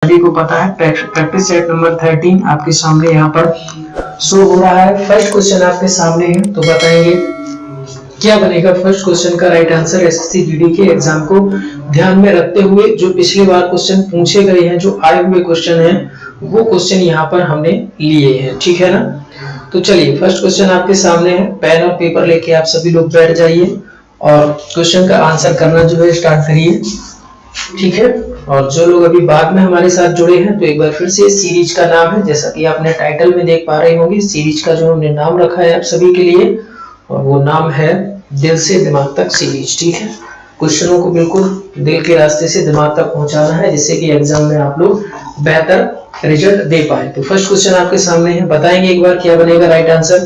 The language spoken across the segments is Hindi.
सभी को पता है। प्रैक्टिस सेट नंबर 13 आपके सामने यहाँ पर शो हो रहा है। फर्स्ट क्वेश्चन आपके सामने है, तो बताएंगे क्या बनेगा फर्स्ट क्वेश्चन का राइट आंसर। एसएससी जीडी के एग्जाम को ध्यान में रखते हुए जो पिछली बार क्वेश्चन पूछे गए हैं, जो आए हुए क्वेश्चन हैं, वो क्वेश्चन यहाँ पर हमने लिए हैं, ठीक है ना। तो चलिए फर्स्ट क्वेश्चन आपके सामने है, पेन और पेपर लेके आप सभी लोग बैठ जाइए और क्वेश्चन का आंसर करना जो है स्टार्ट करिए, ठीक है। और जो लोग अभी बाद में हमारे साथ जुड़े हैं, तो एक बार फिर से सीरीज का नाम है, जैसा कि आपने टाइटल में देख पा रहे होंगे, सीरीज का जो हमने नाम रखा है आप सभी के लिए, और वो नाम है दिल से दिमाग तक सीरीज, ठीक है। क्वेश्चनों को बिल्कुल दिल के रास्ते से दिमाग तक पहुंचाना है, जिससे कि एग्जाम में आप लोग बेहतर रिजल्ट दे पाए। तो फर्स्ट क्वेश्चन आपके सामने है, बताएंगे एक बार क्या बनेगा राइट आंसर।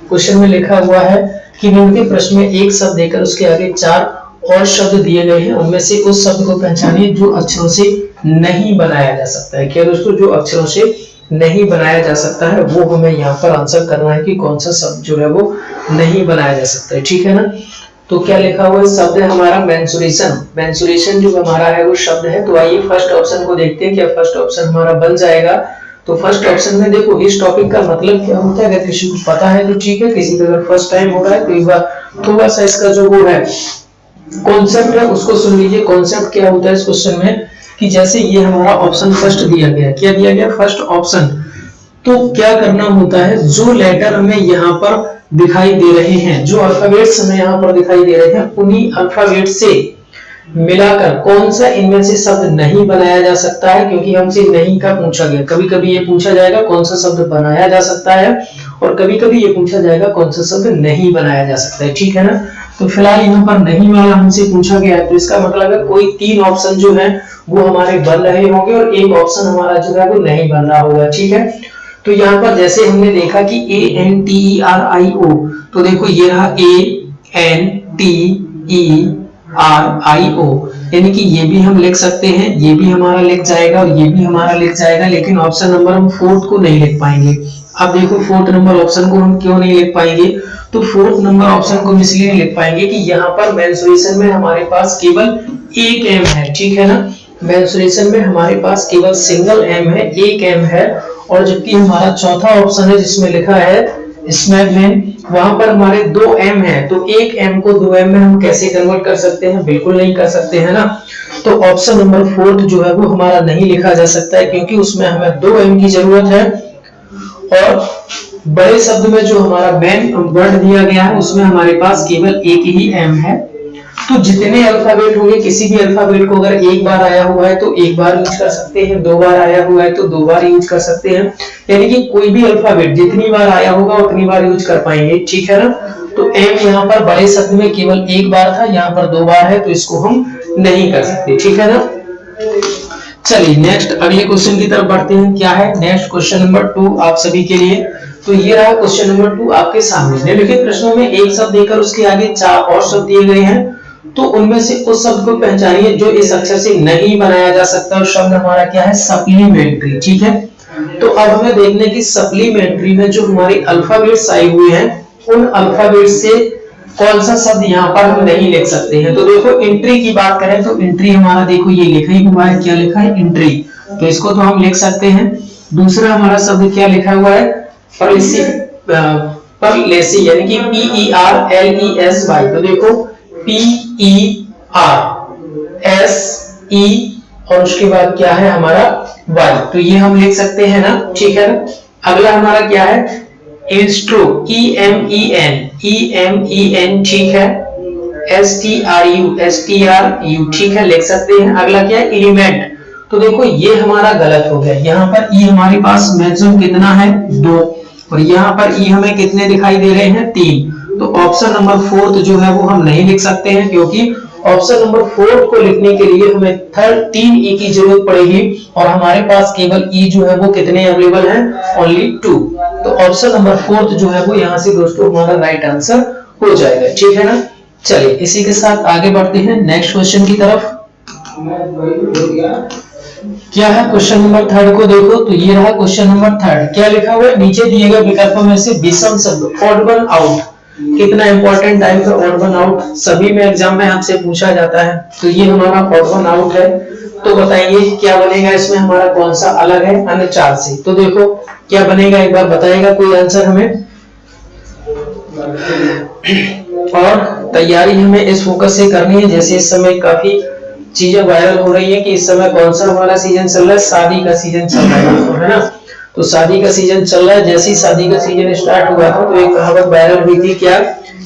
क्वेश्चन में लिखा हुआ है कि निम्नलिखित प्रश्न में एक शब्द देकर उसके आगे 4 और शब्द दिए गए हैं, उनमें से उस शब्द को पहचानिए जो अक्षरों से नहीं बनाया जा सकता है। क्या दोस्तों, जो अक्षरों से नहीं बनाया जा सकता है वो हमें यहाँ पर आंसर करना है कि कौन सा शब्द जो है वो नहीं बनाया जा सकता है, ठीक है ना। तो क्या लिखा हुआ है, शब्द है हमारा मेंसुरेशन। मेंसुरेशन जो हमारा है वो शब्द है। तो आइए फर्स्ट ऑप्शन को देखते हैं, क्या फर्स्ट ऑप्शन हमारा बन जाएगा। तो फर्स्ट ऑप्शन में देखो इस टॉपिक का मतलब क्या होता है, अगर किसी को पता है तो ठीक है, किसी का अगर फर्स्ट टाइम हो रहा है तो एक बार थोड़ा सा इसका जो वो है कॉन्सेप्ट है उसको सुन लीजिए। कॉन्सेप्ट क्या होता है इस क्वेश्चन में, कि जैसे ये हमारा ऑप्शन फर्स्ट दिया गया, क्या दिया गया फर्स्ट ऑप्शन, तो क्या करना होता है, जो लेटर हमें यहाँ पर दिखाई दे रहे हैं, जो अल्फाबेट्स हमें यहाँ पर दिखाई दे रहे हैं, उन्हीं अल्फाबेट से मिलाकर कौन सा इनमें से शब्द नहीं बनाया जा सकता है, क्योंकि हमसे नहीं का पूछा गया। कभी कभी ये पूछा जाएगा कौन सा शब्द बनाया जा सकता है, और कभी कभी ये पूछा जाएगा कौन सा शब्द नहीं बनाया जा सकता है, ठीक है ना। तो फिलहाल यहाँ पर नहीं वाला हमसे पूछा गया है, तो इसका मतलब है कोई 3 ऑप्शन जो है वो हमारे बन रहे होंगे और एक ऑप्शन हमारा जो है वो नहीं बन रहा होगा, ठीक है। तो यहाँ पर जैसे हमने देखा कि ANTERIO, तो देखो ये रहा ANTERIO, यानी कि ये भी हम लिख सकते हैं, ये भी हमारा लिख जाएगा और ये भी हमारा लिख जाएगा, लेकिन ऑप्शन नंबर हम 4th को नहीं लिख पाएंगे। अब देखो 4th नंबर ऑप्शन को हम क्यों नहीं लिख पाएंगे, तो 4th नंबर ऑप्शन को इसलिए नहीं लिख पाएंगे कि यहाँ पर मेंसुरेशन में हमारे पास केवल एक एम है, ठीक है ना। मेंसुरेशन में हमारे पास केवल सिंगल एम है, एक एम है, और जबकि हमारा चौथा ऑप्शन है जिसमें लिखा है स्मैकमैन, वहां पर हमारे 2 एम है, तो एक एम को 2 एम में हम कैसे कन्वर्ट कर सकते हैं, बिल्कुल नहीं कर सकते हैं ना। तो ऑप्शन नंबर 4th जो है वो हमारा नहीं लिखा जा सकता है, क्योंकि उसमें हमें 2 एम की जरूरत है, और बड़े शब्द में जो हमारा मेन वर्ड दिया गया है उसमें हमारे पास केवल एक ही एम है। तो जितने अल्फाबेट होंगे, किसी भी अल्फाबेट को अगर एक बार आया हुआ है तो एक बार यूज कर सकते हैं, 2 बार आया हुआ है तो 2 बार यूज कर सकते हैं, यानी कि कोई भी अल्फाबेट जितनी बार आया होगा उतनी बार यूज कर पाएंगे, ठीक है ना। तो एम यहाँ पर बड़े शब्द में केवल एक बार था, यहाँ पर 2 बार है, तो इसको हम नहीं कर सकते, ठीक है ना। चलिए नेक्स्ट अगले क्वेश्चन की तरफ बढ़ते हैं। क्या है नेक्स्ट क्वेश्चन नंबर 2 आप सभी के लिए। तो ये रहा क्वेश्चन नंबर 2 आपके सामने। निम्नलिखित प्रश्नों में एक शब्द देकर उसके आगे 4 और शब्द दिए गए हैं, तो उनमें से उस शब्द को पहचानिए जो इस अक्षर से नहीं बनाया जा सकता, और शब्द हमारा क्या है, सप्लीमेंट्री, ठीक है। तो अब हमें देखने की सप्लीमेंट्री में जो हमारे अल्फाबेट्स आए हुए हैं, उन अल्फाबेट से कौन सा शब्द यहाँ पर हम नहीं लिख सकते हैं। तो देखो एंट्री की बात करें तो एंट्री हमारा देखो ये लिखा ही हुआ है, क्या लिखा है, एंट्री, तो इसको तो हम लिख सकते हैं। दूसरा हमारा शब्द क्या लिखा हुआ है, परलेसी, यानी कि PERLESY, तो देखो PERSE और उसके बाद क्या है हमारा Y, तो ये हम लिख सकते हैं ना, ठीक है ना। अगला हमारा क्या है, इंस्ट्रो, EMEN, ठीक है, STRU, ठीक है, लिख सकते हैं। अगला क्या है, एलिमेंट, तो देखो ये हमारा गलत हो गया, यहाँ पर E हमारे पास मैक्सिमम कितना है, 2, और यहाँ पर E हमें कितने दिखाई दे रहे हैं, 3। तो ऑप्शन नंबर 4th जो है वो हम नहीं लिख सकते हैं, क्योंकि ऑप्शन नंबर 4th को लिखने के लिए हमें 3 E की जरूरत पड़ेगी, और हमारे पास केवल E जो है वो कितने अवेलेबल हैं, ओनली 2। तो ऑप्शन नंबर 4th जो है वो यहाँ से दोस्तों हमारा राइट आंसर हो जाएगा, ठीक है ना। चलिए इसी के साथ आगे बढ़ते हैं नेक्स्ट क्वेश्चन की तरफ। क्या है क्वेश्चन नंबर 3 को देखो, तो ये रहा क्वेश्चन नंबर 3। क्या लिखा हुआ है, नीचे दिए गए विकल्पों में से विषम शब्द, ऑड वन आउट, कितना इंपॉर्टेंट टाइप है ऑड वन आउट, सभी में एग्जाम में आपसे पूछा जाता है। तो ये हमारा ऑड वन आउट है। तो बताइए क्या बनेगा इसमें हमारा, कौन सा अलग है अन्य 4 से। तो देखो क्या बनेगा, एक बार बताएगा कोई आंसर हमें। और तैयारी हमें इस फोकस से करनी है, जैसे इस समय काफी चीजें वायरल हो रही है कि इस समय कौन सा हमारा सीजन चल रहा है, शादी का सीजन चल रहा है ना। तो शादी का सीजन चल रहा है, जैसे ही शादी का सीजन स्टार्ट हुआ था तो एक कहावत वायरल हुई थी क्या,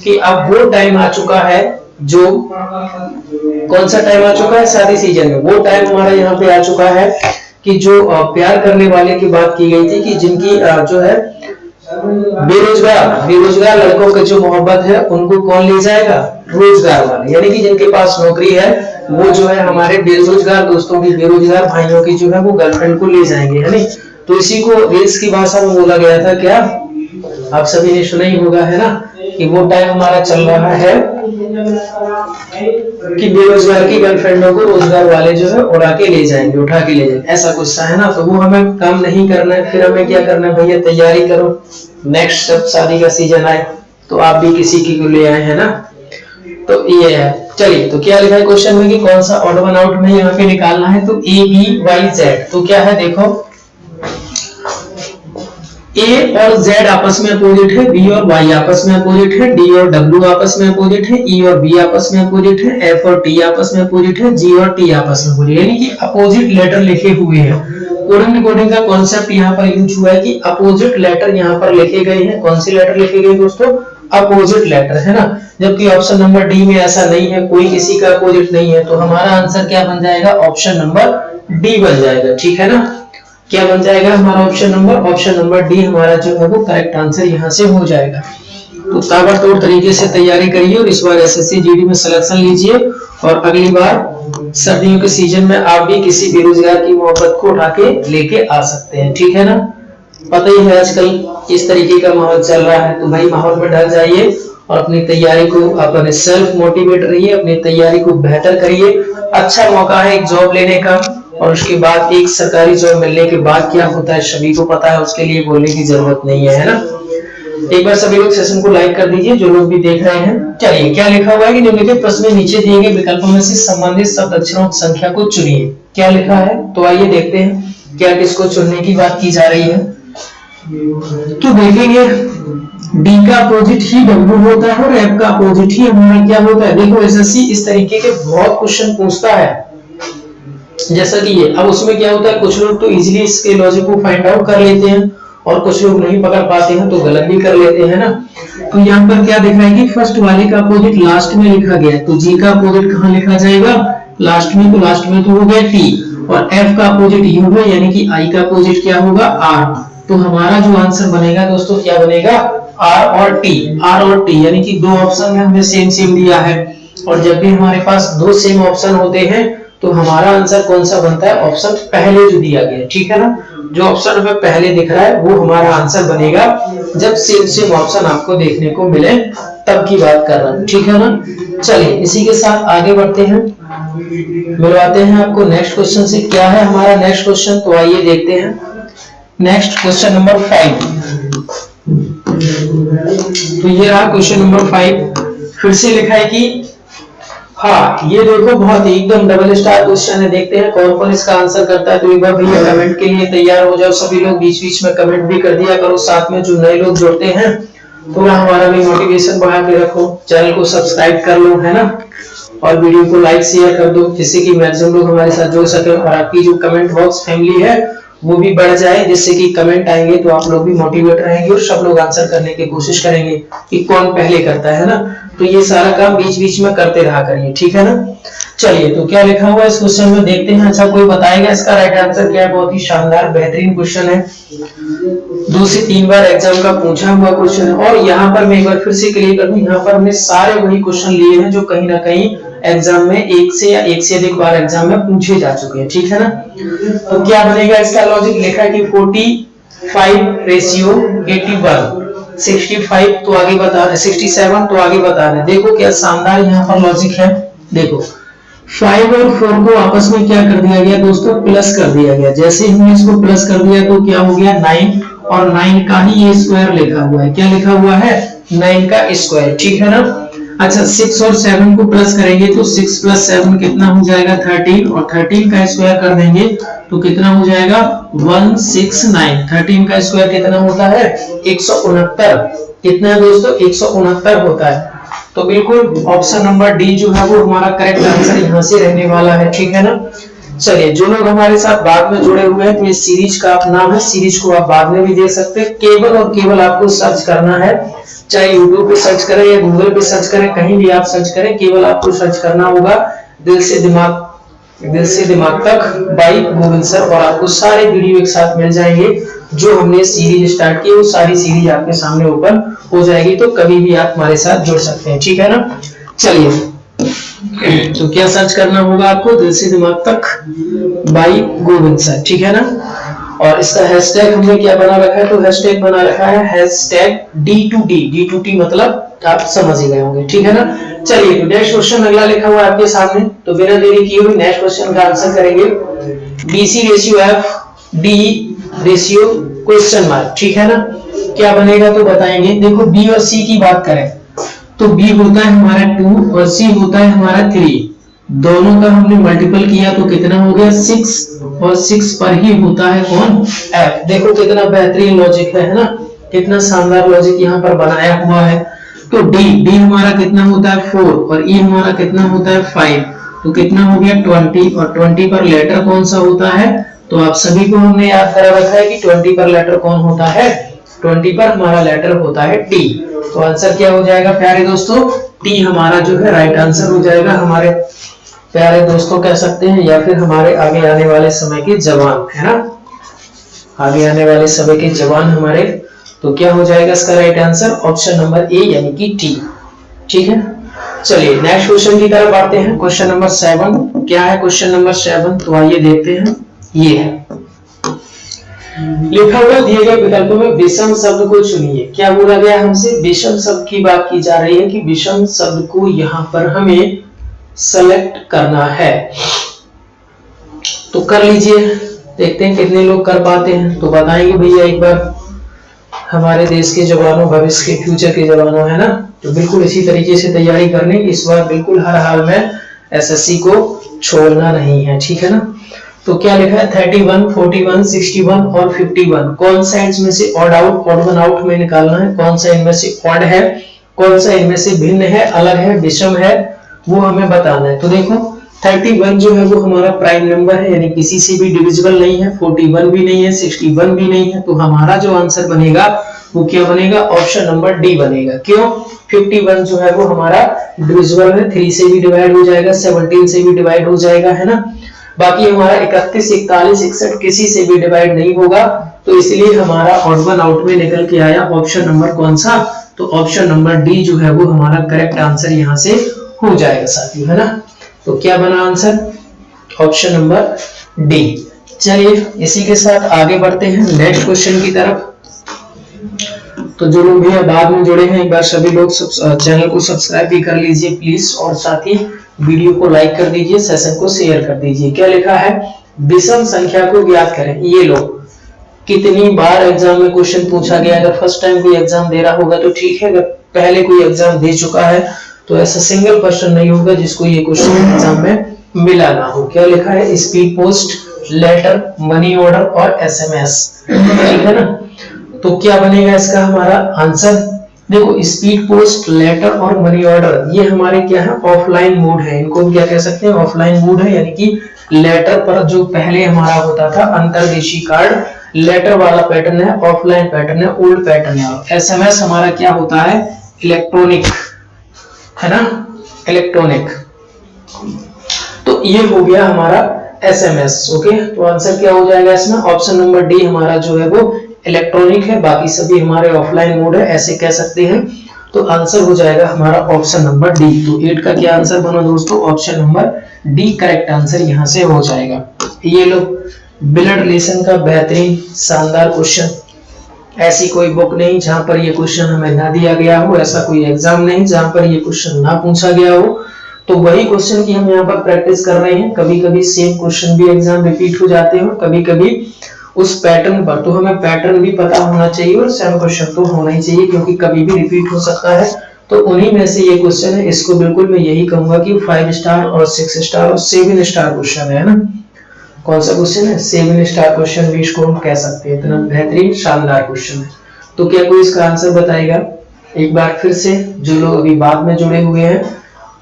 कि अब वो टाइम आ चुका है, जो कौन सा टाइम आ चुका है शादी सीजन में, वो टाइम हमारा यहाँ पे आ चुका है कि जो प्यार करने वाले की बात की गई थी कि जिनकी जो है बेरोजगार लड़कों की जो मोहब्बत है उनको कौन ले जाएगा, रोजगार वाले, यानी कि जिनके पास नौकरी है वो जो है हमारे बेरोजगार दोस्तों की, बेरोजगार भाइयों की जो है वो गर्लफ्रेंड को ले जाएंगे, है नहीं। तो इसी को रील्स की भाषा में बोला गया था क्या, आप सभी ने सुना ही होगा, है ना, कि वो टाइम हमारा चल रहा है कि बेरोजगार की गर्लफ्रेंडों को रोजगार वाले जो है उड़ा के ले जाएंगे, उठा के ले जाएंगे, ऐसा कुछ है ना। तो वो हमें काम नहीं करना है, फिर हमें क्या करना है भैया, तैयारी करो, नेक्स्ट जब शादी का सीजन आए तो आप भी किसी की को ले आए, है ना। तो ये है, चलिए तो क्या लिखा है क्वेश्चन में कि कौन सा ऑड वन आउट में यहाँ पे निकालना है, तो ए बी वाई जेड। तो क्या है देखो, ए और जेड आपस में अपोजिट है, बी और वाई आपस में अपोजिट है, डी और डब्ल्यू आपस में अपोजिट है, ई और बी आपस में अपोजिट है, एफ और टी आपस में अपोजिट है, जी और टी आपस में अपोजिट, यानी कि अपोजिट लेटर लिखे हुए हैं। कोडिंग कोडिंग का कॉन्सेप्ट यहाँ पर यूज हुआ है कि अपोजिट लेटर यहाँ पर लिखे गए हैं। कौन सी लेटर लिखे गए दोस्तों, अपोजिट लेटर, है ना। जबकि ऑप्शन नंबर डी में ऐसा नहीं है, कोई किसी का अपोजिट नहीं है, तो हमारा आंसर क्या बन जाएगा, ऑप्शन नंबर डी बन जाएगा, ठीक है ना। क्या बन जाएगा हमारा ऑप्शन नंबर डी हमारा जो है वो करेक्ट आंसर यहाँ से हो जाएगा। तो ताबड़तोड़ तरीके से तैयारी करिए और इस बार एसएससी जीडी में सिलेक्शन लीजिए, और अगली बार सर्दियों के सीजन में आप भी किसी बेरोजगार की मोहब्बत को उठा के लेके आ सकते हैं, ठीक है ना। पता ही है आजकल इस तरीके का माहौल चल रहा है, तो भाई माहौल में ढल जाइए और अपनी तैयारी को, अपने सेल्फ मोटिवेट रहिए, अपनी तैयारी को बेहतर करिए। अच्छा मौका है एक जॉब लेने का, और उसके बाद एक सरकारी जॉब मिलने के बाद क्या होता है सभी को पता है, उसके लिए बोलने की जरूरत नहीं है, है ना। एक बार सभी लोग सेशन को लाइक कर दीजिए जो लोग भी देख रहे हैं। चलिए क्या लिखा हुआ है कि निम्नलिखित प्रश्न में नीचे दिए गए विकल्पों में से संबंधित शब्द अक्षरों की संख्या को चुनिए। क्या लिखा है, तो आइए देखते हैं क्या किसको चुनने की बात की जा रही है। तो देखेंगे डी का अपोजिट ही डब्ल्यू होता है और एफ का अपोजिट ही हमारा क्या होता है। देखो एसएससी इस तरीके के बहुत क्वेश्चन पूछता है, जैसा कि ये। अब उसमें क्या होता है, कुछ लोग तो इजीली इसके लॉजिक को फाइंड आउट कर लेते हैं और कुछ लोग नहीं पकड़ पाते हैं तो गलत भी कर लेते हैं ना। तो यहाँ पर क्या दिख रहा है कि फर्स्ट वाले का अपोजिट लास्ट में लिखा गया है, तो जी का अपोजिट कहाँ लिखा जाएगा, लास्ट में। तो लास्ट में तो हो गया टी, और एफ का अपोजिट यू है, यानी कि आई का अपोजिट क्या होगा, आर। तो हमारा जो आंसर बनेगा दोस्तों क्या बनेगा, आर और टी, आर और टी, यानी कि दो ऑप्शन में हमने सेम सेम दिया है। और जब भी हमारे पास दो सेम ऑप्शन होते हैं तो हमारा आंसर कौन सा बनता है, ऑप्शन पहले जो दिया गया है, ठीक है ना। जो ऑप्शन हमें पहले दिख रहा है वो हमारा आंसर बनेगा जब सेम सेम ऑप्शन आपको देखने को मिले, तब की बात कर रहा हूं, ठीक है ना। चलिए इसी के साथ आगे बढ़ते हैं, मिलवाते हैं आपको नेक्स्ट क्वेश्चन से। क्या है हमारा नेक्स्ट क्वेश्चन, तो आइए देखते हैं। Next question number 5। तो ये रहा क्वेश्चन नंबर 5। फिर से लिखा है कि हाँ, ये देखो बहुत ही एकदम डबल स्टार क्वेश्चन है। देखते हैं कौन कौन इसका आंसर करता है। तो एक बार भैया कमेंट के लिए तैयार हो जाओ सभी लोग, बीच बीच में कमेंट भी कर दिया करो। साथ में जो नए लोग जुड़ते हैं थोड़ा हमारा भी मोटिवेशन बढ़ा के रखो, चैनल को सब्सक्राइब कर लो, है ना, और वीडियो को लाइक शेयर कर दो जिससे कि मैक्सिमम लोग हमारे साथ जुड़ सके और आपकी जो कमेंट बॉक्स फैमिली है वो भी बढ़ जाए, जिससे कि कमेंट आएंगे तो आप लोग भी मोटिवेट रहेंगे और सब लोग आंसर करने की कोशिश करेंगे कि कौन पहले करता है ना। तो ये सारा काम बीच बीच में करते रहा करिए, ठीक है ना। चलिए तो क्या लिखा हुआ है इस क्वेश्चन में देखते हैं। अच्छा कोई बताएगा इसका राइट आंसर क्या है। बहुत ही शानदार बेहतरीन क्वेश्चन है, 2 से 3 बार एग्जाम का पूछा हुआ क्वेश्चन है। और यहाँ पर मैं एक बार फिर से क्लियर कर दूं, यहाँ पर हमने सारे वही क्वेश्चन लिए हैं जो कहीं ना कहीं एग्जाम में एक से अधिक बार एग्जाम में पूछे जा चुके हैं, ठीक है ना। तो क्या बनेगा इसका लॉजिक, लिखा है कि 45:81, 65 तो आगे बता रहे, 67 तो आगे बता रहे। देखो क्या शानदार यहाँ पर लॉजिक है। देखो 5 और 4 को आपस में क्या कर दिया गया दोस्तों, प्लस कर दिया गया। जैसे हमने इसको प्लस कर दिया तो क्या हो गया 9, और 9 का ही ये स्क्वायर लिखा हुआ है। क्या लिखा हुआ है, 9 का स्क्वायर, ठीक है ना। अच्छा 6 और 7 को प्लस करेंगे तो 6 प्लस 7 कितना हो जाएगा 13, और 13 का स्क्वायर कर देंगे तो कितना हो जाएगा 169। 13 का स्क्वायर कितना होता है 169। कितना है दोस्तों 169 होता है। तो बिल्कुल ऑप्शन नंबर डी जो है वो हमारा करेक्ट आंसर यहाँ से रहने वाला है, ठीक है ना। चलिए जो लोग हमारे साथ बाद में जुड़े हुए हैं तो ये सीरीज का नाम है, सीरीज को आप बाद में भी देख सकते हैं। केवल और केवल आपको सर्च करना है, चाहे यूट्यूब पे सर्च करें या गूगल पे सर्च करें, कहीं भी आप सर्च करें, केवल आपको सर्च करना होगा दिल से दिमाग तक बाय गोविंद सर, और आपको सारे वीडियो एक साथ मिल जाएंगे। जो हमने सीरीज स्टार्ट की वो सारी सीरीज आपके सामने ओपन हो जाएगी, तो कभी भी आप हमारे साथ जुड़ सकते हैं, ठीक है ना। चलिए तो क्या सर्च करना होगा आपको दिल से दिमाग तक बाय गोविंद सर, ठीक है ना। और इसका हैशटैग हमने क्या बना रखा है, तो हैशटैग बना रखा है हैशटैग D2T। D2T मतलब आप समझ ही गए होंगे, ठीक है ना। चलिए तो नेक्स्ट क्वेश्चन अगला लिखा हुआ है आपके सामने, तो बिना देरी किए हुए नेक्स्ट क्वेश्चन का आंसर करेंगे। BC ratio F D ratio question mark, ठीक है ना। क्या बनेगा तो बताएंगे। देखो B और C की बात करें तो B होता है हमारा 2 और C होता है हमारा 3। दोनों का हमने मल्टीपल किया तो कितना हो गया 6, और 6 पर ही होता है कौन F। देखो कितना बेहतरीन लॉजिक है ना, कितना शानदार लॉजिक यहाँ पर बनाया हुआ है। तो D हमारा कितना होता है 4 और E हमारा कितना होता है 5, तो कितना हो गया 20, और 20 पर लेटर कौन सा होता है, तो आप सभी को हमने याद करा रखा है कि 20 पर लेटर कौन होता है, 20 पर हमारा लेटर होता है T। तो आंसर क्या हो जाएगा प्यारे दोस्तों, T हमारा जो है राइट आंसर हो जाएगा। हमारे प्यारे दोस्तों कह सकते हैं, या फिर हमारे आगे आने वाले समय के जवान, है ना, आगे आने वाले समय के जवान हमारे। तो क्या हो जाएगा इसका right answer option number A यानी कि टी, ठीक है। चलिए नेक्स्ट क्वेश्चन की तरफ आते हैं। क्वेश्चन नंबर 7 क्या है, क्वेश्चन नंबर 7 तो आइए देखते हैं। ये है लिखा हुआ दिए गए विकल्पों में विषम शब्द को चुनिए। क्या बोला गया हमसे, विषम शब्द की बात की जा रही है कि विषम शब्द को यहाँ पर हमें सेलेक्ट करना है। तो कर लीजिए, देखते हैं कितने लोग कर पाते हैं। तो बताएंगे भैया एक बार हमारे देश के जवानों, भविष्य के फ्यूचर के जवानों, है ना। तो बिल्कुल इसी तरीके से तैयारी करनी, इस बार बिल्कुल हर हाल में एसएससी को छोड़ना नहीं है, ठीक है ना। तो क्या लिखा है 31, 41, 61 और 51 कौन सा इसमें से ऑड वन आउट में निकालना है, कौन सा इनमें से ऑड है, कौन सा इनमें से भिन्न है, अलग है, विषम है, वो हमें बताना है। तो देखो 31 जो है वो हमारा प्राइम नंबर है, यानी किसी से भी डिविजिबल नहीं है, 41 भी नहीं है, 61 भी नहीं है। तो हमारा जो आंसर बनेगा वो क्या बनेगा, ऑप्शन नंबर डी बनेगा। क्यों, 51 जो है वो हमारा डिविजिबल है, 3 से भी डिवाइड हो जाएगा, 17 से भी डिवाइड हो जाएगा, है ना। बाकी हमारा 31, 41, 61 किसी से भी डिवाइड नहीं होगा, तो इसलिए हमारा ऑड वन आउट में निकल के आया ऑप्शन नंबर कौन सा, तो ऑप्शन नंबर डी जो है वो हमारा करेक्ट आंसर यहाँ से हो जाएगा साथियों, है ना। तो क्या बना आंसर, ऑप्शन नंबर डी। चलिए इसी के साथ आगे बढ़ते हैं नेक्स्ट क्वेश्चन की तरफ। तो जो लोग भी बाद में जुड़े हैं एक बार सभी लोग चैनल को सब्सक्राइब भी कर लीजिए प्लीज, और साथ ही वीडियो को लाइक कर दीजिए, सेशन को शेयर कर दीजिए। क्या लिखा है, विषम संख्या को ज्ञात करें। ये लो कितनी बार एग्जाम में क्वेश्चन पूछा गया, अगर फर्स्ट टाइम कोई एग्जाम दे रहा होगा तो ठीक है, अगर पहले कोई एग्जाम दे चुका है तो ऐसा सिंगल पर्सन नहीं होगा जिसको ये क्वेश्चन एग्जाम में मिला ना हो। क्या लिखा है, speed post, letter, money order और एसएमएस, ठीक है ना। तो क्या बनेगा इसका हमारा आंसर, देखो स्पीड पोस्ट, लेटर और मनी ऑर्डर ये हमारे क्या है, ऑफलाइन मोड है। इनको हम क्या कह सकते हैं, ऑफलाइन मोड है, यानी कि लेटर पर जो पहले हमारा होता था अंतर्देशीय कार्ड, लेटर वाला पैटर्न है, ऑफलाइन पैटर्न है, ओल्ड पैटर्न है। एसएमएस हमारा क्या होता है, इलेक्ट्रॉनिक, है ना, इलेक्ट्रॉनिक। तो ये हो गया हमारा एसएमएस। ओके, तो आंसर क्या हो जाएगा इसमें, ऑप्शन नंबर डी हमारा जो है वो इलेक्ट्रॉनिक है, बाकी सभी हमारे ऑफलाइन मोड है, ऐसे कह सकते हैं। तो आंसर हो जाएगा हमारा ऑप्शन नंबर डी। तो 8 का क्या आंसर बना दोस्तों, option number D correct answer यहां से हो जाएगा। ये लो ब्लड रिलेशन का बेहतरीन शानदार क्वेश्चन, ऐसी कोई बुक नहीं जहां पर ये क्वेश्चन हमें ना दिया गया हो, ऐसा कोई एग्जाम नहीं जहां पर ये क्वेश्चन ना पूछा गया हो। तो वही क्वेश्चन की हम यहाँ पर प्रैक्टिस कर रहे हैं। कभी कभी सेम क्वेश्चन भी एग्जाम रिपीट हो जाते हैं, कभी कभी उस पैटर्न पर, तो हमें पैटर्न भी पता होना चाहिए और सेम क्वेश्चन तो होना ही चाहिए, क्योंकि कभी भी रिपीट हो सकता है। तो उन्हीं में से ये क्वेश्चन है। इसको बिल्कुल मैं यही कहूंगा कि 5 स्टार और 6 स्टार और 7 स्टार क्वेश्चन है ना। कौन सा क्वेश्चन है? 7 स्टार क्वेश्चन भी इसको हम कह सकते हैं। इतना बेहतरीन शानदार क्वेश्चन है। तो क्या कोई इसका आंसर बताएगा? एक बार फिर से जो लोग अभी बाद में जुड़े हुए हैं,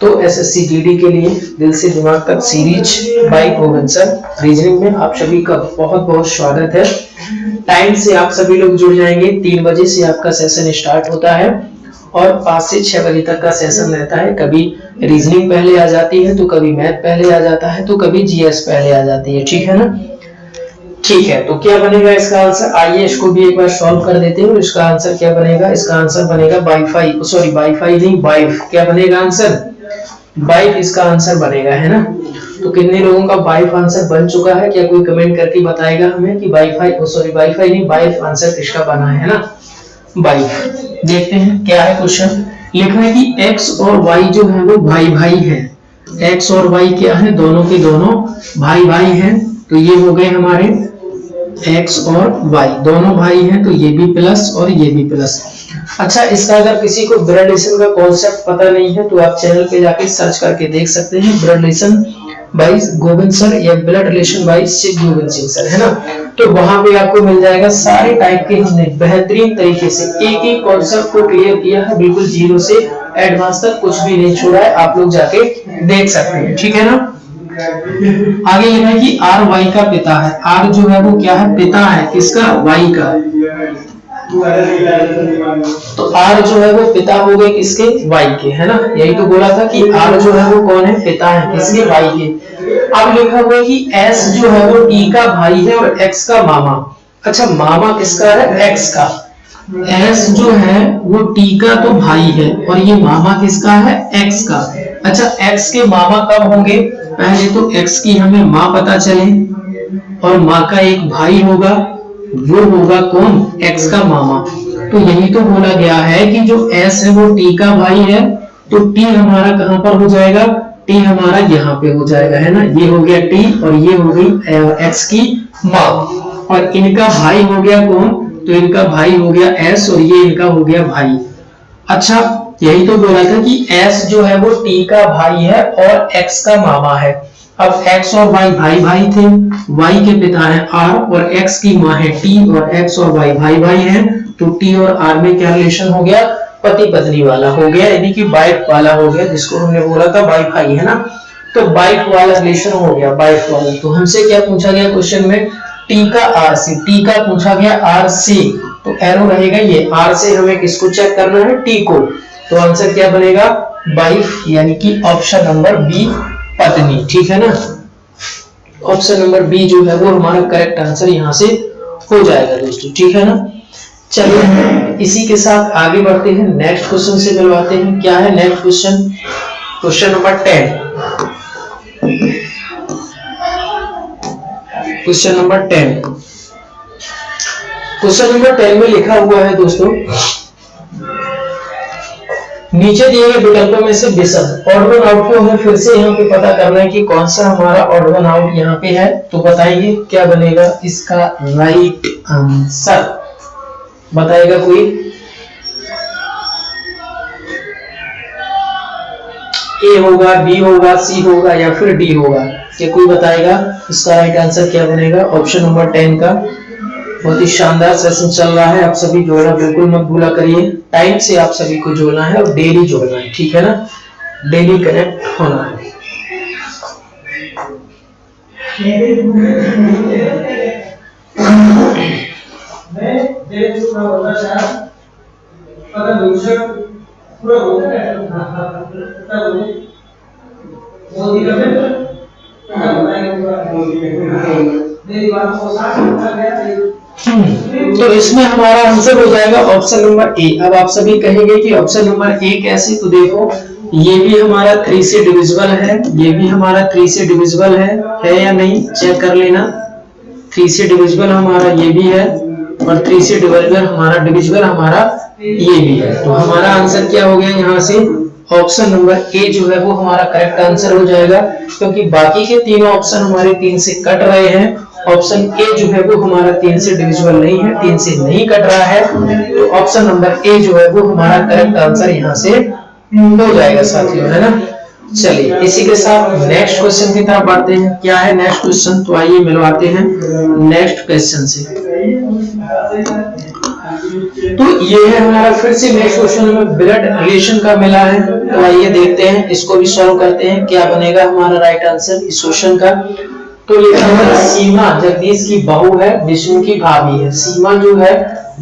तो एसएससी जीडी के लिए दिल से दिमाग तक सीरीज बाय गोविंदसर रीजनिंग में आप सभी का बहुत बहुत स्वागत है। टाइम से आप सभी लोग जुड़ जाएंगे। 3 बजे से आपका सेशन स्टार्ट होता है और 5 से 6 बजे तक का सेशन रहता है। कभी रीजनिंग पहले आ जाती है, तो कभी मैथ पहले आ जाता है, तो कभी जीएस पहले आ जाती है। ठीक है ना? ठीक है, तो क्या बनेगा इसका आंसर? आइए इसको भी एक बार सॉल्व कर देते हैं। इसका आंसर क्या बनेगा? इसका आंसर बनेगा बाई 5 नहीं, बाई। क्या बनेगा आंसर? बाई इसका आंसर बनेगा, है ना। तो कितने लोगों का बाई आंसर बन चुका है? क्या कोई कमेंट करके बताएगा हमें कि बाई 5 नहीं, बाई आंसर किसका बना है ना? बाई। देखते हैं क्या है क्वेश्चन। लिखा है कि x और y जो है वो भाई भाई है। x और y क्या है? दोनों के दोनों भाई भाई हैं। तो ये हो गए हमारे x और y, दोनों भाई हैं, तो ये भी प्लस और ये भी प्लस। अच्छा, इसका अगर किसी को ब्लड रिलेशन का कॉन्सेप्ट पता नहीं है, तो आप चैनल पे जाके सर्च करके देख सकते हैं, blood relation by Govind sir या blood relation by Shiv Govind Singh sir, है ना। तो वहां पे आपको मिल जाएगा सारे टाइप के। हमने बेहतरीन तरीके से एक एक कॉन्सेप्ट को क्लियर किया है, बिल्कुल जीरो से एडवांस तक कुछ भी नहीं छोड़ा है। आप लोग जाके देख सकते हैं, ठीक है ना। आगे लिखा है कि आर वाई का पिता है। आर जो है वो क्या है? पिता है। किसका? वाई का। तो आर जो है वो पिता हो गए किसके? वाई के, है ना। यही तो बोला था कि आर जो है वो कौन है? पिता है किसके? वाई के। अब लिखा हुआ है कि एस जो है वो टी का भाई है और एक्स का मामा। अच्छा, मामा किसका है? एक्स का। एस जो है वो टी का तो भाई है और ये मामा किसका है? एक्स का। अच्छा, एक्स के मामा कब होंगे? पहले तो एक्स की हमें माँ पता चले और माँ का एक भाई होगा, वो होगा कौन? एक्स का मामा। तो यही तो बोला गया है कि जो एस है वो टी का भाई है, तो टी हमारा कहां पर हो जाएगा? टी हमारा यहाँ पे हो जाएगा, है ना। ये हो गया टी और ये हो गई एक्स की माँ, और इनका भाई हो गया कौन? तो इनका भाई हो गया एस और ये इनका हो गया भाई। अच्छा, यही तो बोला था कि एस जो है वो टी का भाई है और एक्स का मामा है। अब x और y भाई भाई थे, y के पिता है r और x की माँ है t, और x और y भाई भाई हैं, तो t और r में क्या रिलेशन हो गया? पति पत्नी वाला हो गया, यानी कि वाइफ वाला हो गया, जिसको हमने बोला था वाई भाई, है ना। तो वाइफ वाला रिलेशन हो गया, वाइफ वाला। तो हमसे क्या पूछा गया क्वेश्चन में? t का r से। t का पूछा गया r से, तो एरो रहेगा ये। r से हमें किसको चेक करना है? t को। तो आंसर क्या बनेगा? वाइफ, यानी कि ऑप्शन नंबर बी, पत्नी। ठीक है ना। ऑप्शन नंबर बी जो है वो हमारा करेक्ट आंसर यहाँ से हो जाएगा दोस्तों, ठीक है ना। चलिए इसी के साथ आगे बढ़ते हैं, नेक्स्ट क्वेश्चन से मिलवाते हैं। क्या है next question? Question number 10। Question number 10। Question number 10 में लिखा हुआ है दोस्तों, नीचे दिए गए विकल्पों में से विषम ऑड वन आउट को हमें फिर से यहाँ पे पता करना है कि कौन सा हमारा ऑड वन आउट यहाँ पे है। तो बताइए क्या बनेगा इसका राइट आंसर? बताएगा कोई? ए होगा, बी होगा, सी होगा या फिर डी होगा? क्या कोई बताएगा इसका राइट आंसर क्या बनेगा? ऑप्शन नंबर 10 का। बहुत ही शानदार सेशन चल रहा है, आप सभी जोड़ना बिल्कुल मत भूला करिए। टाइम से आप सभी को जोड़ना है और डेली जोड़ना है, ठीक है ना। डेली कनेक्ट होना है। तो इसमें हमारा आंसर हो जाएगा ऑप्शन नंबर ए। अब आप सभी कहेंगे कि ऑप्शन नंबर ए कैसे? तो देखो, ये भी हमारा 3 से डिविजिबल है, ये भी हमारा 3 से डिविजिबल है या नहीं? चेक कर लेना। 3 से डिविजिबल हमारा ये भी है और 3 से डिविजिबल हमारा ये भी है। तो हमारा आंसर क्या हो गया यहाँ से? ऑप्शन नंबर ए जो है वो हमारा करेक्ट आंसर हो जाएगा, क्योंकि बाकी के तीनों ऑप्शन हमारे 3 से कट रहे हैं। ऑप्शन ए जो है वो हमारा 3 से डिविजिबल नहीं है, 3 से नहीं कट रहा है, तो ऑप्शन नंबर ए जो है वो हमारा करेक्ट आंसर यहाँ से हो जाएगा साथियों, है ना। चलिए इसी के साथ नेक्स्ट क्वेश्चन की तरफ बढ़ते हैं। क्या है नेक्स्ट क्वेश्चन, तो आइए मिलवाते हैं नेक्स्ट क्वेश्चन से। तो ये है हमारा फिर से नेक्स्ट क्वेश्चन में ब्लड रिलेशन का मिला है। तो आइए देखते हैं, इसको भी सॉल्व करते हैं, क्या बनेगा हमारा राइट आंसर इस क्वेश्चन का। तो लिखा है सीमा जगदीश की बहू है, विष्णु की भाभी है। सीमा जो है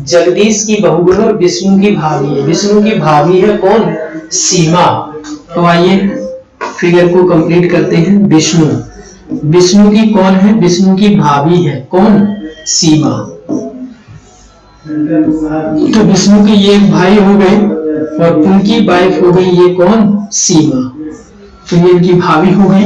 जगदीश की बहू है और विष्णु की भाभी है। विष्णु की भाभी है कौन, सीमा। तो आइए फिगर को कंप्लीट करते हैं। विष्णु, विष्णु की कौन है, विष्णु की भाभी है कौन, सीमा। तो विष्णु के ये भाई हो गए और उनकी वाइफ हो गई ये कौन, सीमा। तो ये इनकी भाभी हो गई।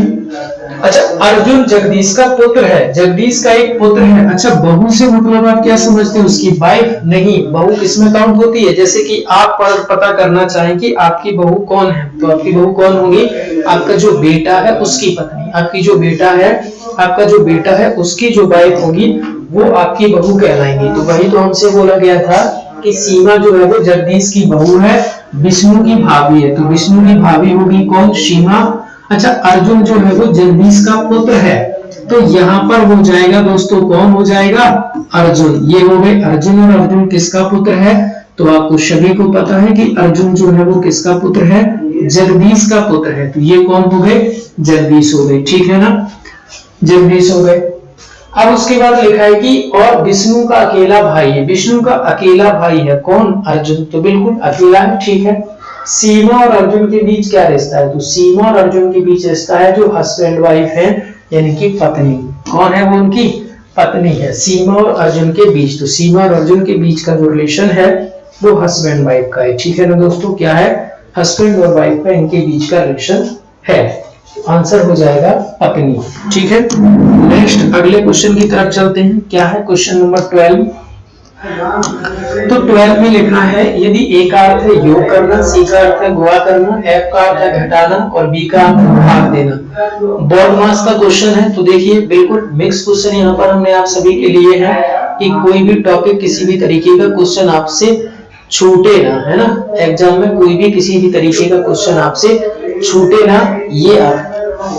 अच्छा, अर्जुन जगदीश का पुत्र है, जगदीश का एक पुत्र है। अच्छा, बहू से मतलब आप क्या समझते हो, उसकी वाइफ नहीं, बहू किसमें काउंट होती है। जैसे कि आप पता करना चाहें कि आपकी बहू कौन है, तो आपकी बहू कौन होगी, आपका जो बेटा है उसकी पत्नी। आपकी जो बेटा है, आपका जो बेटा है उसकी जो वाइफ होगी वो आपकी बहू कहलाएंगी। तो वही तो हमसे बोला गया था कि सीमा जो है वो जगदीश की बहू है, विष्णु की भाभी है। तो विष्णु की भाभी होगी कौन, सीमा। अच्छा, अर्जुन जो है वो जगदीश का पुत्र है, तो यहाँ पर हो जाएगा दोस्तों कौन हो जाएगा, अर्जुन। ये हो गए अर्जुन, और अर्जुन किसका पुत्र है, तो आपको सभी को पता है कि अर्जुन जो है वो किसका पुत्र है, जगदीश का पुत्र है। तो ये कौन हो गए, जगदीश हो गए, ठीक है ना, जगदीश हो गए। अब उसके बाद लिखा है कि और विष्णु का अकेला भाई है, विष्णु का अकेला भाई है कौन, अर्जुन। तो बिल्कुल अकेला है, ठीक है। सीमा और अर्जुन के बीच क्या रिश्ता है, तो सीमा और अर्जुन के बीच रिश्ता है जो हस्बैंड वाइफ है, यानी कि पत्नी। कौन है वो, उनकी पत्नी है, सीमा और अर्जुन के बीच। तो सीमा और अर्जुन के बीच का जो रिलेशन है वो हस्बैंड वाइफ का है, ठीक है ना दोस्तों। क्या है, हस्बैंड और वाइफ का इनके बीच का रिलेशन है। आंसर हो जाएगा पत्नी, ठीक है। नेक्स्ट अगले क्वेश्चन की तरफ चलते हैं। क्या है क्वेश्चन नंबर 12। तो 12 में लिखना है, यदि ए का अर्थ है योग करना, सी का अर्थ है गुणा करना, एफ का अर्थ है घटाना और बी का अर्थ है भाग देना। बोर्ड मास का क्वेश्चन है। तो देखिए बिल्कुल मिक्स क्वेश्चन यहाँ पर हमने आप सभी के लिए है कि कोई भी टॉपिक किसी भी तरीके का क्वेश्चन आपसे छूटे ना, है ना। एग्जाम में कोई भी किसी भी तरीके का क्वेश्चन आपसे छूटे ना, ये आप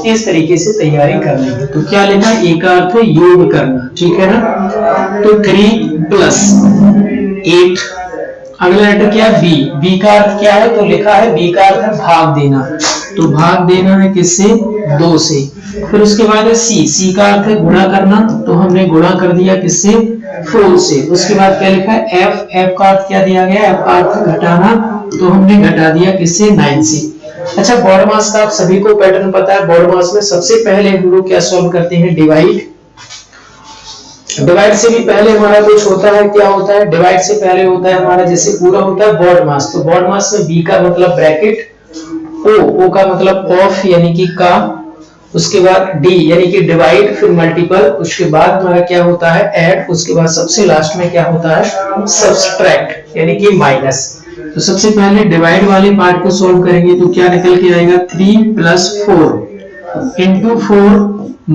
इस तरीके से तैयारी कर लेंगे। तो क्या लिखा है, ए का अर्थ है योग करना, ठीक है ना। तो 3 + 8। अगला लेटर क्या है, बी। बी का अर्थ क्या है, तो लिखा है बी का अर्थ है भाग देना। तो भाग देना है किससे, 2 से। फिर उसके बाद है सी। सी का अर्थ है गुणा करना, तो हमने गुणा कर दिया किससे, 4 से। उसके बाद क्या लिखा है, एफ। एफ का अर्थ क्या दिया गया, एफ का अर्थ घटाना, तो हमने घटा दिया किससे, 9 से। अच्छा, बोर्ड मास का आप सभी को पैटर्न पता है। बोर्ड मास में सबसे पहले हम लोग क्या सॉल्व करते हैं, डिवाइड। डिवाइड से भी पहले हमारा कुछ होता है, क्या होता है, डिवाइड से पहले होता है हमारा जैसे पूरा होता है बोर्ड मास। तो बोर्ड मास में बी का मतलब ब्रैकेट, ओ का मतलब ऑफ यानी कि का, उसके बाद डी यानी कि डिवाइड, फिर मल्टीपल, उसके बाद हमारा क्या होता है ऐड, उसके बाद सबसे लास्ट में क्या होता है सब्सट्रैक्ट यानी कि माइनस। तो सबसे पहले डिवाइड वाले पार्ट को सॉल्व करेंगे तो क्या निकल के आएगा, 3 + 4 × 4 -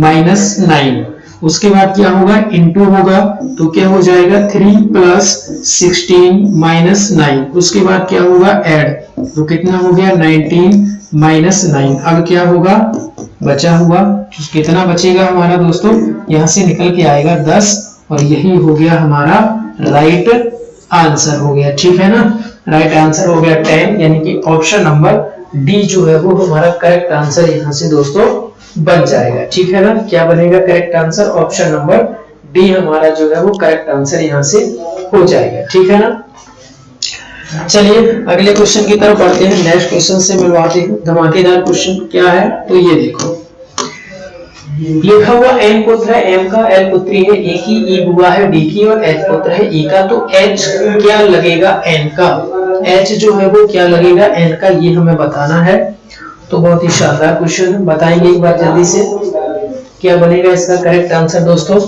9। उसके बाद क्या होगा, इंटू होगा, तो क्या हो जाएगा 3 + 16 - 9। उसके बाद क्या होगा ऐड, तो कितना हो गया 19 - 9। अब क्या होगा, बचा हुआ कितना बचेगा हमारा दोस्तों, यहां से निकल के आएगा 10, और यही हो गया हमारा राइट आंसर हो गया, ठीक है ना। राइट आंसर हो गया 10, यानी कि ऑप्शन नंबर डी जो है वो हमारा करेक्ट आंसर यहाँ से दोस्तों बन जाएगा, ठीक है ना। क्या बनेगा correct answer, option number D हमारा जो है वो करेक्ट आंसर यहाँ से हो जाएगा, ठीक है ना। चलिए अगले क्वेश्चन की तरफ बढ़ते हैं। नेक्स्ट क्वेश्चन से मिलवाते हैं धमाकेदार क्वेश्चन। क्या है, तो ये देखो लिखा हुआ एन पुत्र है एम का, एल पुत्री है ए की, ई बुआ है डी की और एच पुत्र है ई का। तो एच क्या लगेगा एन का, एच जो है वो क्या लगेगा एन का, ये हमें बताना है। तो बहुत ही शानदार क्वेश्चन है, बताएंगे एक बार जल्दी से क्या बनेगा इसका करेक्ट आंसर। दोस्तों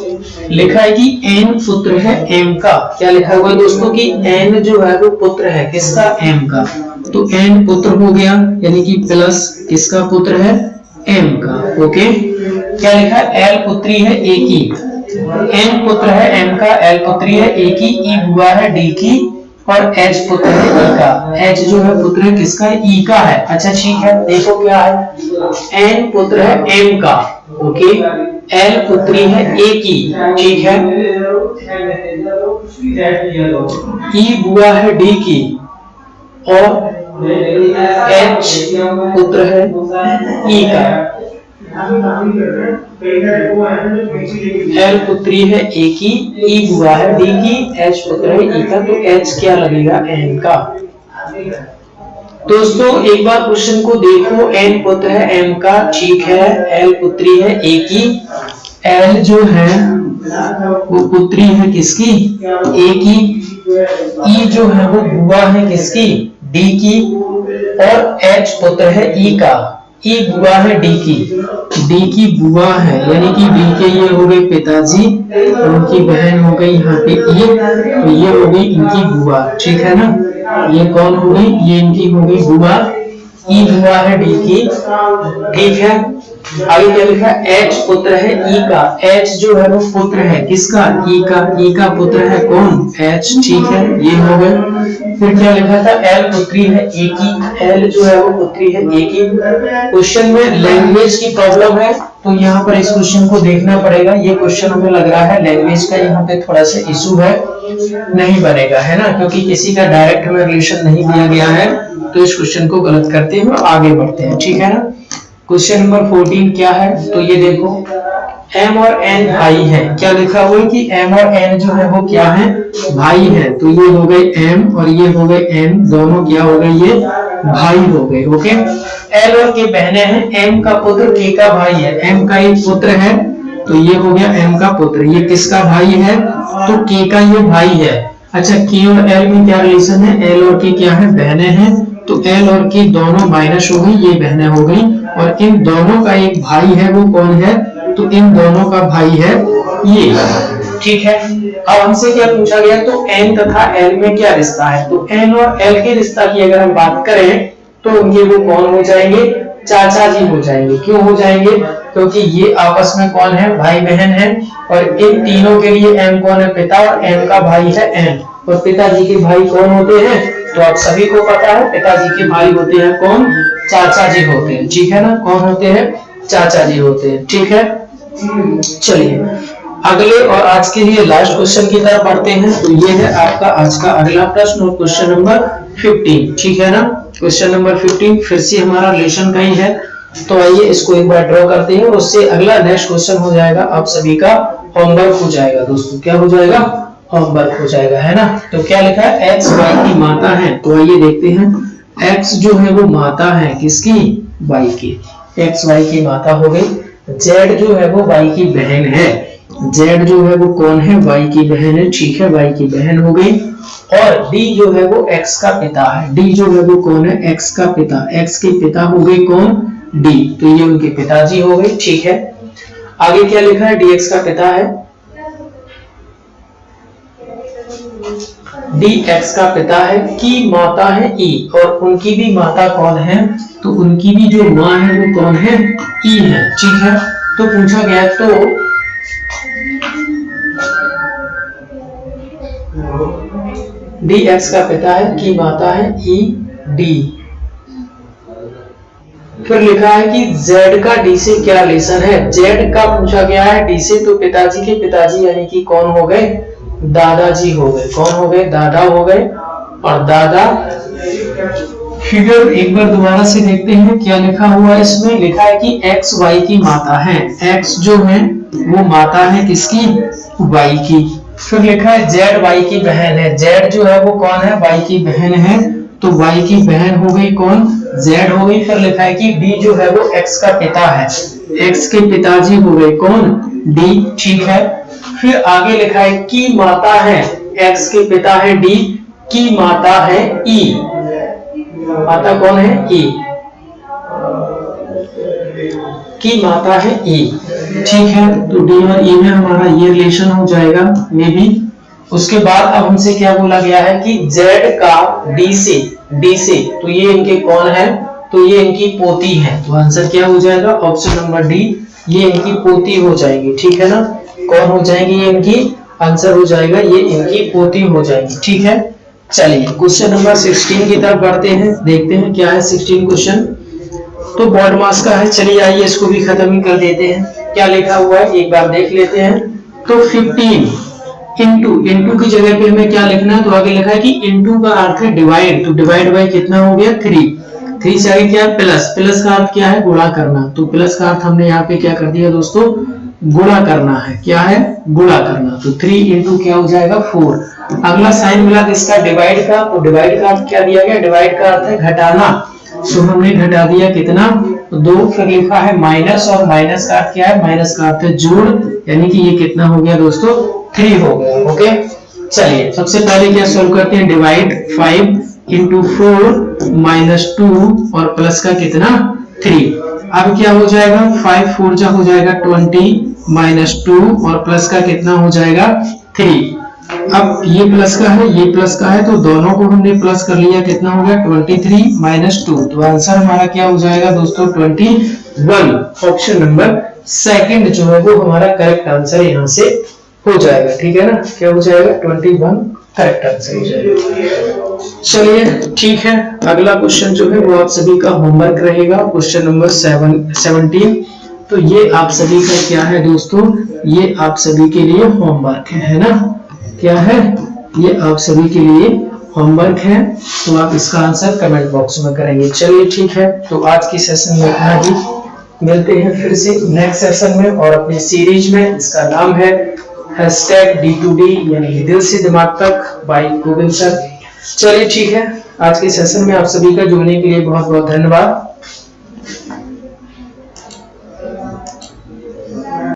लिखा है कि एन पुत्र है एम का, क्या लिखा हुआ है दोस्तों कि एन जो है वो पुत्र है किसका, एम का। तो एन पुत्र हो गया यानी कि प्लस किसका पुत्र है, एम का। ओके, क्या लिखा है, एल पुत्री है ए की, एन पुत्र है एम का, एल पुत्री है ए की, ई बुआ है डी की और H पुत्र है E का। H जो है पुत्र है किसका? E का है। अच्छा ठीक है, देखो क्या है, N पुत्र है M का, ओके, L पुत्री है A की, ठीक है, E बुआ है D की, और H पुत्र है E का, L पुत्री है A की, E बुआ है D की, H पुत्र है E का, तो H क्या लगेगा? N का। दोस्तों एक बार क्वेश्चन को देखो, N पुत्र है M का, ठीक है, L पुत्री है A की, L जो है वो पुत्री है किसकी? A की, E जो है वो बुआ है किसकी? D की, और H पुत्र है E का, E बुआ है D की, D की बुआ है, यानी कि D के ये हो गए पिताजी, उनकी बहन हो गई यहाँ पे E, तो ये हो गई इनकी बुआ, ठीक है ना, ये कौन हो गई? ये इनकी हो गई बुआ, E बुआ है D की, ठीक है। आगे क्या लिखा? H पुत्र है E का, H जो है वो पुत्र है किसका? E का, E का पुत्र है कौन? H, ठीक है, ये हो गए। फिर क्या लिखा था? L पुत्री है A की, L जो है वो पुत्री है A की। क्वेश्चन में लैंग्वेज की प्रॉब्लम है, तो यहाँ पर इस क्वेश्चन को देखना पड़ेगा। ये क्वेश्चन हमें लग रहा है लैंग्वेज का यहाँ पे थोड़ा सा इशू है, नहीं बनेगा, है ना, क्योंकि किसी का डायरेक्ट में रिलेशन नहीं दिया गया है, तो इस क्वेश्चन को गलत करते हैं और आगे बढ़ते हैं, ठीक है ना। क्वेश्चन नंबर 14 क्या है? तो ये देखो, M और N भाई है, क्या लिखा हुआ है कि M और N जो है वो क्या है? भाई है, तो ये हो गए M और ये हो गए N, दोनों क्या हो गए? ये भाई हो गए, ओके। L और K बहनें हैं, M का पुत्र K का भाई है, M का एक पुत्र है, तो ये हो गया M का पुत्र, ये किसका भाई है? तो K का ये भाई है। अच्छा, K और L में क्या रिलेशन है? L और K क्या है? बहनें हैं, तो L और K दोनों माइनस हो गई, ये बहनें हो गई, और इन दोनों का एक भाई है, वो कौन है? तो इन दोनों का भाई है ये, ठीक है। अब हमसे क्या पूछा गया? तो N तथा L में क्या रिश्ता है? तो N और L के रिश्ता की अगर हम बात करें तो उनके वो कौन हो जाएंगे? चाचा जी हो जाएंगे। क्यों हो जाएंगे? क्योंकि ये आपस में कौन है? भाई बहन है, और इन तीनों के लिए M कौन है? पिता, और M का भाई है N, और पिताजी के भाई कौन होते हैं? तो आप सभी को पता है, पिताजी के भाई होते हैं कौन? चाचा जी होते हैं, ठीक है ना, कौन होते हैं? चाचा जी होते हैं, ठीक है। चलिए अगले और आज के लिए लास्ट क्वेश्चन की तरफ बढ़ते हैं। तो ये है आपका आज का अगला प्रश्न, और क्वेश्चन नंबर 15, ठीक है ना। क्वेश्चन नंबर 15 फिर से हमारा रिलेशन का ही है, तो आइए इसको एक बार ड्रॉ करते हैं, और उससे अगला नेक्स्ट क्वेश्चन हो जाएगा, आप सभी का होमवर्क हो जाएगा दोस्तों। क्या हो जाएगा? होमवर्क हो जाएगा, है ना। तो क्या लिखा है? X Y की माता है, तो आइए देखते हैं। X जो है वो माता है किसकी? Y की, X Y की माता हो गई। Z जो है वो Y की बहन है, Z जो है वो कौन है? Y की बहन है, ठीक है, Y की बहन हो गई। और D जो है वो X का पिता है, D जो है वो कौन है? X का पिता, X के पिता हो गए कौन? D, तो ये उनके पिताजी हो गए, ठीक है। आगे क्या लिखा है? DX का पिता है, DX का पिता है, की माता है E, और उनकी भी माता कौन है? तो उनकी भी जो माँ है वो कौन है? E है, ठीक है। तो पूछा गया, तो DX का पिता है, की माता है E, D। फिर लिखा है कि Z का D से क्या रिलेशन है? Z का पूछा गया है D से, तो पिताजी के पिताजी यानी कि कौन हो गए? दादाजी हो गए, कौन हो गए? दादा हो गए, और दादा। फिगर एक बार दोबारा से देखते हैं क्या लिखा हुआ है इसमें। लिखा है कि X Y की माता है, X जो है वो माता है किसकी? Y की। फिर लिखा है Z Y की बहन है, Z जो है वो कौन है? Y की बहन है, तो Y की बहन हो गई कौन? Z हो गई। फिर लिखा है कि D जो है वो X का पिता है, X के पिताजी हो गए कौन? D, ठीक है। फिर आगे लिखा है की माता है, X के पिता है D, की माता है E, माता कौन है? E, की माता है E, ठीक है। तो D और E में हमारा ये रिलेशन हो जाएगा मे बी। उसके बाद अब हमसे क्या बोला गया है कि Z का D से, तो ये इनके कौन है? तो ये इनकी पोती है, तो आंसर क्या हो जाएगा? ऑप्शन नंबर डी, ये इनकी पोती हो जाएगी, ठीक है ना। कौन हो जाएगी? ये इनकी, आंसर हो जाएगा ये इनकी पोती हो जाएगी, ठीक है। चलिए क्वेश्चन नंबर 16 की तरफ बढ़ते हैं, देखते हैं क्या है 16 क्वेश्चन। तो बॉड मास का है। चलिए आइए इसको भी खत्म ही कर देते हैं। क्या लिखा हुआ है एक बार देख लेते हैं। तो 15 इंटू की जगह पे हमें क्या लिखना है, तो आगे लिखा है कि इंटू का अर्थ है डिवाइड, तो डिवाइड बाय कितना हो गया 3 से आगे क्या है प्लस, प्लस का अर्थ क्या है गुणा करना, तो प्लस का अर्थ हमने यहाँ पे क्या कर दिया दोस्तों गुणा करना है, क्या है गुणा करना, तो 3 इंटू क्या हो जाएगा 4। अगला साइन मिला किसका डिवाइड का, तो डिवाइड का अर्थ क्या दिया गया, डिवाइड का अर्थ है घटाना, तो हमने घटा दिया कितना 2, फिर लिखा है माइनस, और माइनस का अर्थ क्या है, माइनस का अर्थ है जोड़, यानी कि ये कितना हो गया दोस्तों 3 हो गया। ओके चलिए सबसे पहले क्या सोल्व करते हैं, डिवाइड 5 इंटू 4 माइनस 2 और प्लस का कितना 3। अब क्या हो जाएगा 5 4 जा हो जाएगा 20 माइनस 2 और प्लस का कितना हो जाएगा 3। अब ये प्लस का है ये प्लस का है, तो दोनों को हमने प्लस कर लिया, कितना हो गया 23 माइनस 2, तो आंसर हमारा क्या हो जाएगा दोस्तों 21। ऑप्शन नंबर सेकंड जो है वो हमारा करेक्ट आंसर यहाँ से हो जाएगा। ठीक है ना, क्या हो जाएगा 21 करेक्ट आंसर हो जाएगा। चलिए ठीक है, अगला क्वेश्चन जो है वो आप सभी का होमवर्क रहेगा, क्वेश्चन नंबर 17। तो ये आप सभी का क्या है दोस्तों, ये आप सभी के लिए होमवर्क है ना, क्या है ये आप सभी के लिए होमवर्क है, तो आप इसका आंसर कमेंट बॉक्स में करेंगे। चलिए ठीक है, तो आज की सेशन में इतना ही, मिलते हैं फिर से नेक्स्ट सेशन में और अपनी सीरीज में, इसका नाम है #D2D यानी दिल से दिमाग तक बाय गोविंद सर। चलिए ठीक है, आज के सेशन में आप सभी का जुड़ने के लिए बहुत बहुत धन्यवाद।